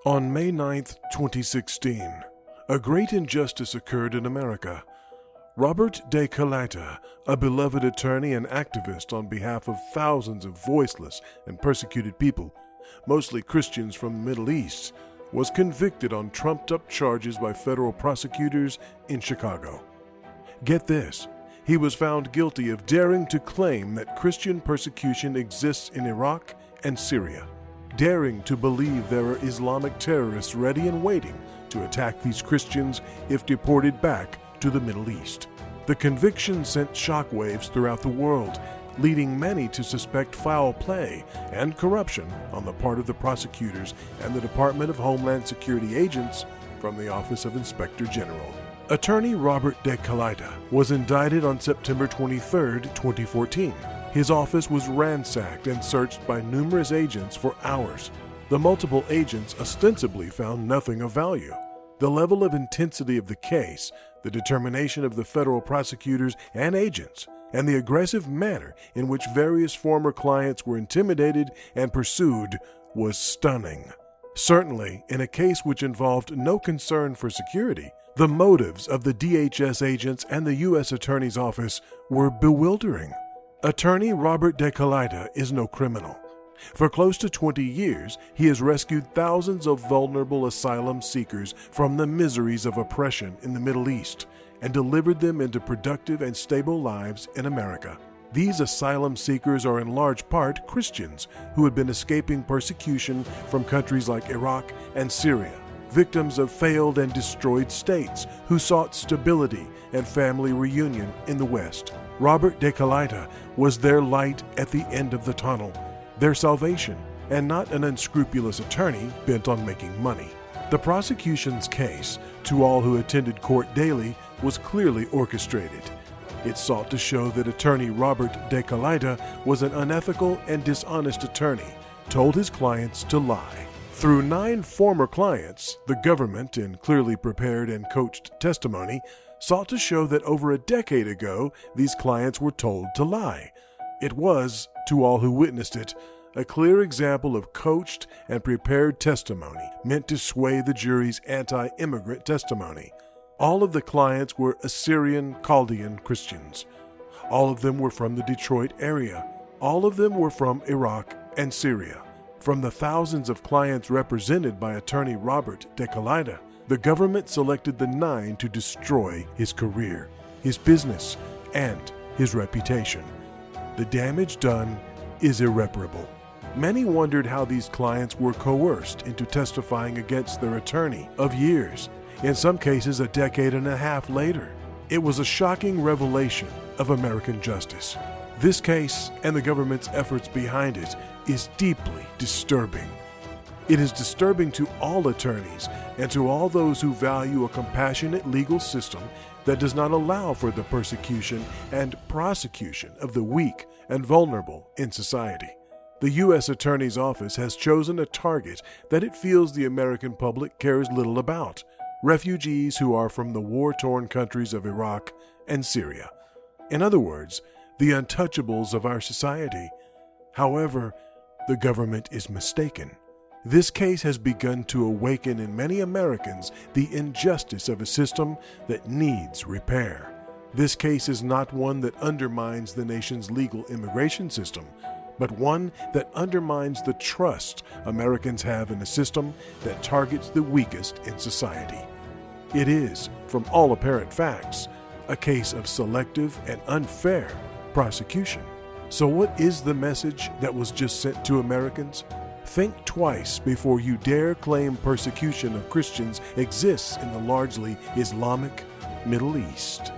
On May 9, 2016, a great injustice occurred in America. Robert DeKelaita, a beloved attorney and activist on behalf of thousands of voiceless and persecuted people, mostly Christians from the Middle East, was convicted on trumped-up charges by federal prosecutors in Chicago. Get this, he was found guilty of daring to claim that Christian persecution exists in Iraq and Syria, daring to believe there are Islamic terrorists ready and waiting to attack these Christians if deported back to the Middle East. The conviction sent shockwaves throughout the world, leading many to suspect foul play and corruption on the part of the prosecutors and the Department of Homeland Security agents from the Office of Inspector General. Attorney Robert DeKelaita was indicted on September 23, 2014. His office was ransacked and searched by numerous agents for hours. The multiple agents ostensibly found nothing of value. The level of intensity of the case, the determination of the federal prosecutors and agents, and the aggressive manner in which various former clients were intimidated and pursued was stunning. Certainly, in a case which involved no concern for security, the motives of the DHS agents and the U.S. Attorney's Office were bewildering. Attorney Robert DeKelaita is no criminal. For close to 20 years, he has rescued thousands of vulnerable asylum seekers from the miseries of oppression in the Middle East and delivered them into productive and stable lives in America. These asylum seekers are in large part Christians who had been escaping persecution from countries like Iraq and Syria, victims of failed and destroyed states who sought stability and family reunion in the West. Robert DeKelaita was their light at the end of the tunnel, their salvation, and not an unscrupulous attorney bent on making money. The prosecution's case, to all who attended court daily, was clearly orchestrated. It sought to show that attorney Robert DeKelaita was an unethical and dishonest attorney, told his clients to lie. Through 9 former clients, the government, in clearly prepared and coached testimony, sought to show that over a decade ago, these clients were told to lie. It was, to all who witnessed it, a clear example of coached and prepared testimony meant to sway the jury's anti-immigrant testimony. All of the clients were Assyrian Chaldean Christians. All of them were from the Detroit area. All of them were from Iraq and Syria. From the thousands of clients represented by attorney Robert DeKelaita, the government selected the 9 to destroy his career, his business, and his reputation. The damage done is irreparable. Many wondered how these clients were coerced into testifying against their attorney of years, in some cases a decade and a half later. It was a shocking revelation of American justice. This case and the government's efforts behind it is deeply disturbing. It is disturbing to all attorneys and to all those who value a compassionate legal system that does not allow for the persecution and prosecution of the weak and vulnerable in society. The U.S. Attorney's Office has chosen a target that it feels the American public cares little about: refugees who are from the war-torn countries of Iraq and Syria. In other words, the untouchables of our society. However, the government is mistaken. This case has begun to awaken in many Americans the injustice of a system that needs repair. This case is not one that undermines the nation's legal immigration system, but one that undermines the trust Americans have in a system that targets the weakest in society. It is, from all apparent facts, a case of selective and unfair prosecution. So what is the message that was just sent to Americans? Think twice before you dare claim persecution of Christians exists in the largely Islamic Middle East.